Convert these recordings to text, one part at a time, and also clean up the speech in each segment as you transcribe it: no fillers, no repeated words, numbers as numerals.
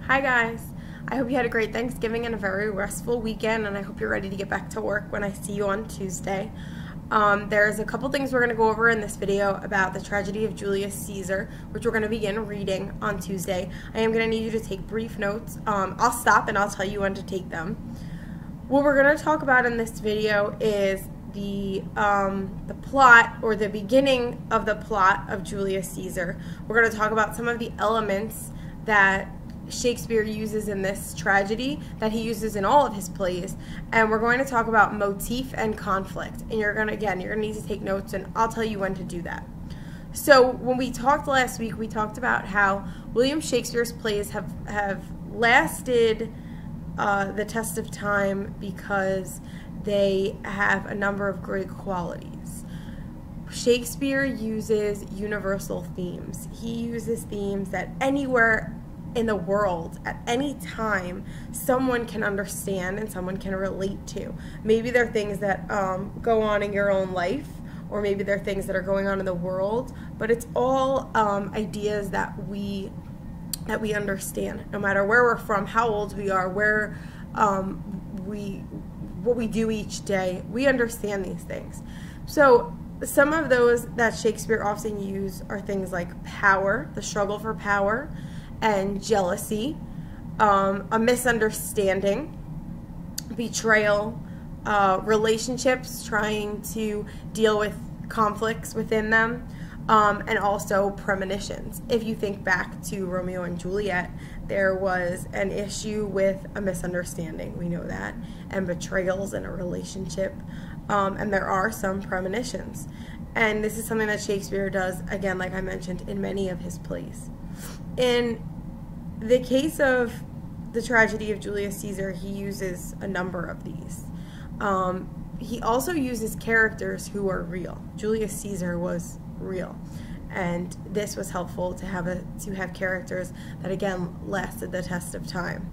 Hi guys, I hope you had a great Thanksgiving and a very restful weekend, and I hope you're ready to get back to work when I see you on Tuesday. There's a couple things we're going to go over in this video about the tragedy of Julius Caesar, which we're going to begin reading on Tuesday. I am going to need you to take brief notes. I'll stop and I'll tell you when to take them. What we're going to talk about in this video is the plot, or the beginning of the plot of Julius Caesar. We're going to talk about some of the elements that Shakespeare uses in this tragedy that he uses in all of his plays, and we're going to talk about motif and conflict. And you're gonna need to take notes, and I'll tell you when to do that. So when we talked last week, we talked about how William Shakespeare's plays have lasted the test of time because they have a number of great qualities. Shakespeare uses universal themes. He uses themes that anywhere in the world at any time someone can understand and someone can relate to. Maybe they're things that go on in your own life, or maybe they're things that are going on in the world, but it's all ideas that we understand, no matter where we're from, how old we are, where what we do each day. We understand these things. So some of those that Shakespeare often uses are things like power, the struggle for power, and jealousy, a misunderstanding, betrayal, relationships, trying to deal with conflicts within them, and also premonitions. If you think back to Romeo and Juliet, there was an issue with a misunderstanding, we know that, and betrayals in a relationship, and there are some premonitions. And this is something that Shakespeare does, again, like I mentioned, in many of his plays. In the case of the tragedy of Julius Caesar, he uses a number of these. He also uses characters who are real. Julius Caesar was real, and this was helpful to have characters that, again, lasted the test of time.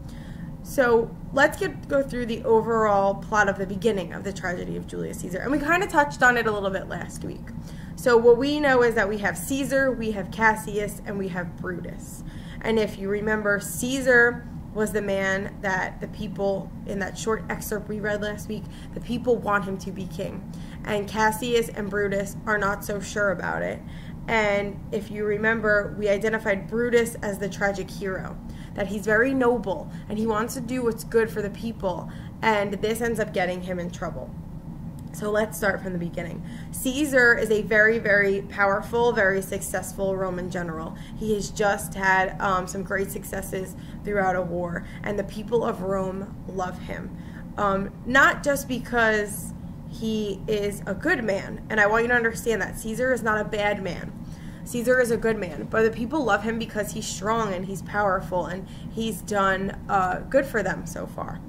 So let's go through the overall plot of the beginning of the tragedy of Julius Caesar, and we kind of touched on it a little bit last week. So what we know is that we have Caesar, we have Cassius, and we have Brutus. And if you remember, Caesar was the man that the people, in that short excerpt we read last week, the people want him to be king. And Cassius and Brutus are not so sure about it. And if you remember, we identified Brutus as the tragic hero, that he's very noble and he wants to do what's good for the people, and this ends up getting him in trouble. So let's start from the beginning. Caesar is a very, very powerful, very successful Roman general. He has just had some great successes throughout a war, and the people of Rome love him. Not just because he is a good man, and I want you to understand that Caesar is not a bad man. Caesar is a good man, but the people love him because he's strong and he's powerful and he's done good for them so far.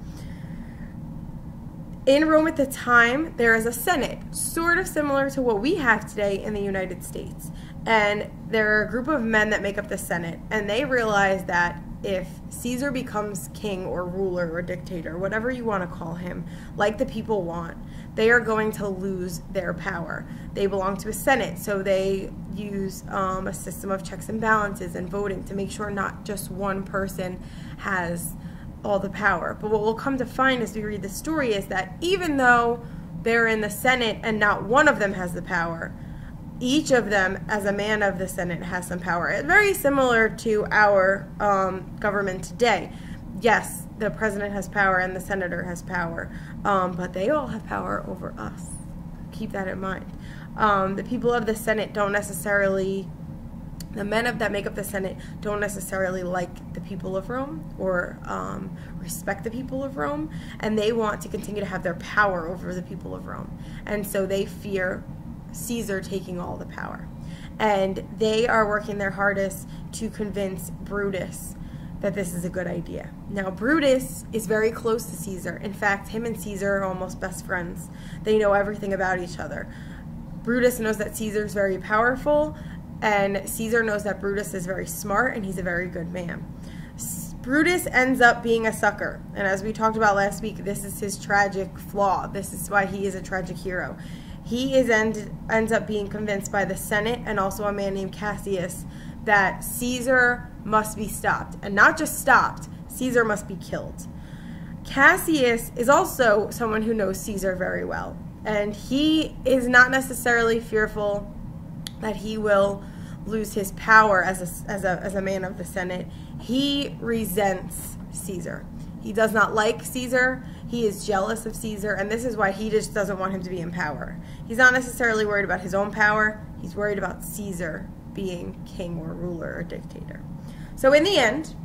In Rome at the time, there is a Senate, sort of similar to what we have today in the United States. And there are a group of men that make up the Senate, and they realize that if Caesar becomes king or ruler or dictator, whatever you want to call him, like the people want, they are going to lose their power. They belong to a Senate, so they use a system of checks and balances and voting to make sure not just one person has all the power. But what we'll come to find as we read the story is that even though they're in the Senate and not one of them has the power, each of them, as a man of the Senate, has some power. It's very similar to our government today. Yes, the president has power and the senator has power, but they all have power over us. Keep that in mind. The people of the Senate don't necessarily, the men that make up the Senate don't necessarily like the people of Rome or respect the people of Rome, and they want to continue to have their power over the people of Rome. And so they fear Caesar taking all the power. And they are working their hardest to convince Brutus that this is a good idea. Now, Brutus is very close to Caesar. In fact, him and Caesar are almost best friends. They know everything about each other. Brutus knows that Caesar is very powerful, and Caesar knows that Brutus is very smart and he's a very good man. Brutus ends up being a sucker, and as we talked about last week, this is his tragic flaw. This is why he is a tragic hero. He ends up being convinced by the Senate and also a man named Cassius that Caesar must be stopped. And not just stopped, Caesar must be killed. Cassius is also someone who knows Caesar very well. And he is not necessarily fearful that he will lose his power as a man of the Senate. He resents Caesar. He does not like Caesar. He is jealous of Caesar, and this is why he just doesn't want him to be in power. He's not necessarily worried about his own power. He's worried about Caesar being king or ruler or dictator. So in the end,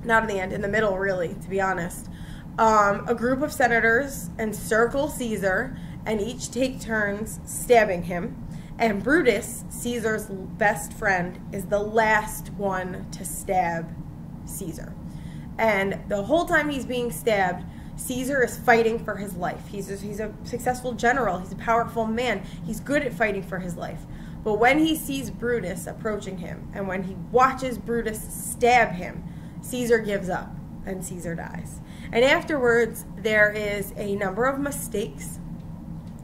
not in the end, in the middle really, to be honest, a group of senators encircle Caesar and each take turns stabbing him. And Brutus, Caesar's best friend, is the last one to stab Caesar. And the whole time he's being stabbed, Caesar is fighting for his life. He's a successful general. He's a powerful man. He's good at fighting for his life. But when he sees Brutus approaching him, and when he watches Brutus stab him, Caesar gives up, and Caesar dies. And afterwards, there is a number of mistakes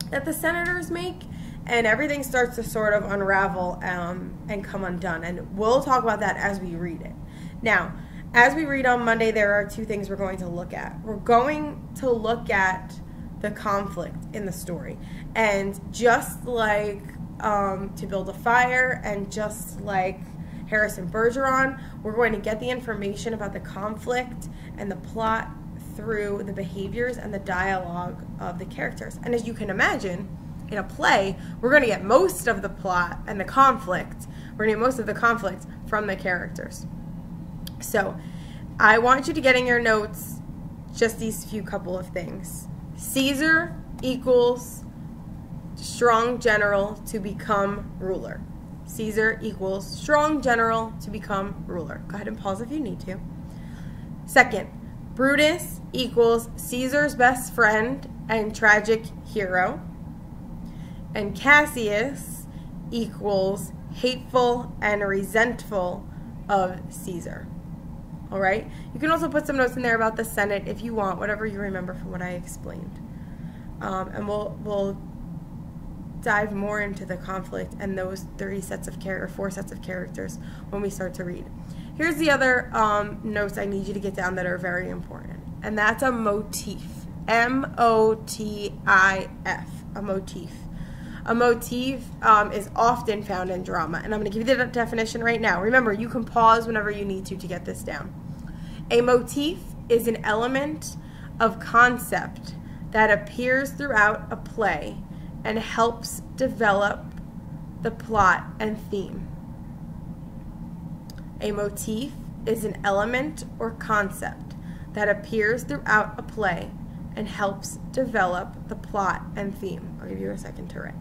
that the senators make, and everything starts to sort of unravel and come undone. And we'll talk about that as we read it. Now, as we read on Monday, there are two things we're going to look at. We're going to look at the conflict in the story. And just like To Build a Fire and just like Harrison Bergeron, we're going to get the information about the conflict and the plot through the behaviors and the dialogue of the characters. And as you can imagine, in a play, we're going to get most of the plot and the conflict. We're going to get most of the conflict from the characters. So I want you to get in your notes just these few couple of things. Caesar equals strong general to become ruler. Caesar equals strong general to become ruler. Go ahead and pause if you need to. Second, Brutus equals Caesar's best friend and tragic hero. And Cassius equals hateful and resentful of Caesar. All right? You can also put some notes in there about the Senate if you want, whatever you remember from what I explained. And we'll dive more into the conflict and those 4 sets of characters when we start to read. Here's the other notes I need you to get down that are very important. And that's a motif. M-O-T-I-F. A motif. A motif is often found in drama, and I'm going to give you the definition right now. Remember, you can pause whenever you need to get this down. A motif is an element of concept that appears throughout a play and helps develop the plot and theme. A motif is an element or concept that appears throughout a play and helps develop the plot and theme. I'll give you a second to write.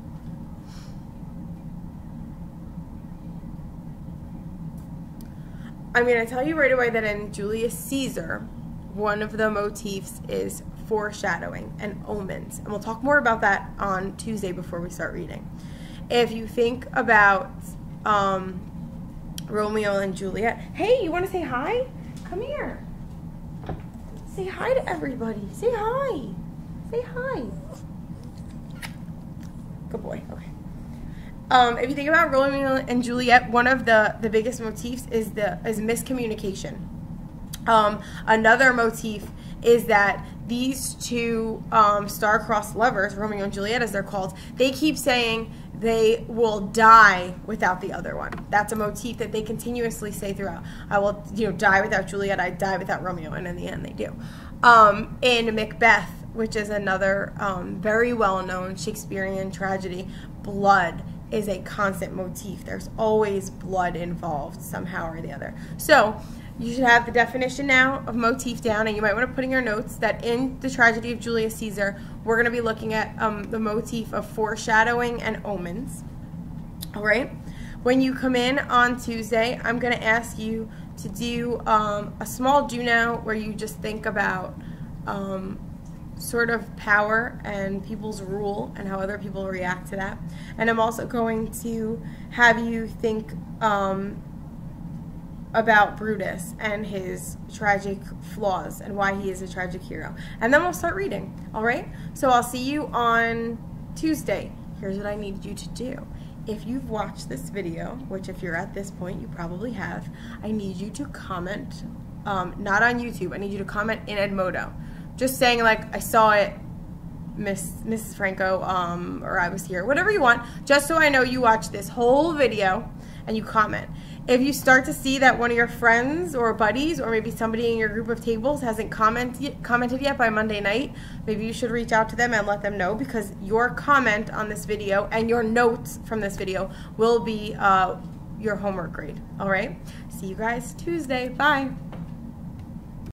I'm going to tell you right away that in Julius Caesar, one of the motifs is foreshadowing and omens. And we'll talk more about that on Tuesday before we start reading. If you think about Romeo and Juliet. Hey, you want to say hi? Come here. Say hi to everybody. Say hi. Say hi. Good boy. Okay. If you think about Romeo and Juliet, one of the biggest motifs is miscommunication. Another motif is that these two star-crossed lovers, Romeo and Juliet as they're called, they keep saying they will die without the other one. That's a motif that they continuously say throughout. I will, die without Juliet, I die without Romeo, and in the end they do. In Macbeth, which is another very well-known Shakespearean tragedy, blood is a constant motif. There's always blood involved somehow or the other. So you should have the definition now of motif down, and you might want to put in your notes that in the tragedy of Julius Caesar, we're going to be looking at the motif of foreshadowing and omens. All right? When you come in on Tuesday, I'm going to ask you to do a small do-now where you just think about sort of power and people's rule and how other people react to that. And I'm also going to have you think about Brutus and his tragic flaws and why he is a tragic hero. And then we'll start reading, all right? So I'll see you on Tuesday. Here's what I need you to do. if you've watched this video, which if you're at this point, you probably have, I need you to comment, not on YouTube, I need you to comment in Edmodo. Just saying like, I saw it, Mrs. Franco, or I was here, whatever you want, just so I know you watched this whole video and you comment. If you start to see that one of your friends or buddies or maybe somebody in your group of tables hasn't commented yet by Monday night, maybe you should reach out to them and let them know, because your comment on this video and your notes from this video will be your homework grade. All right? See you guys Tuesday. Bye.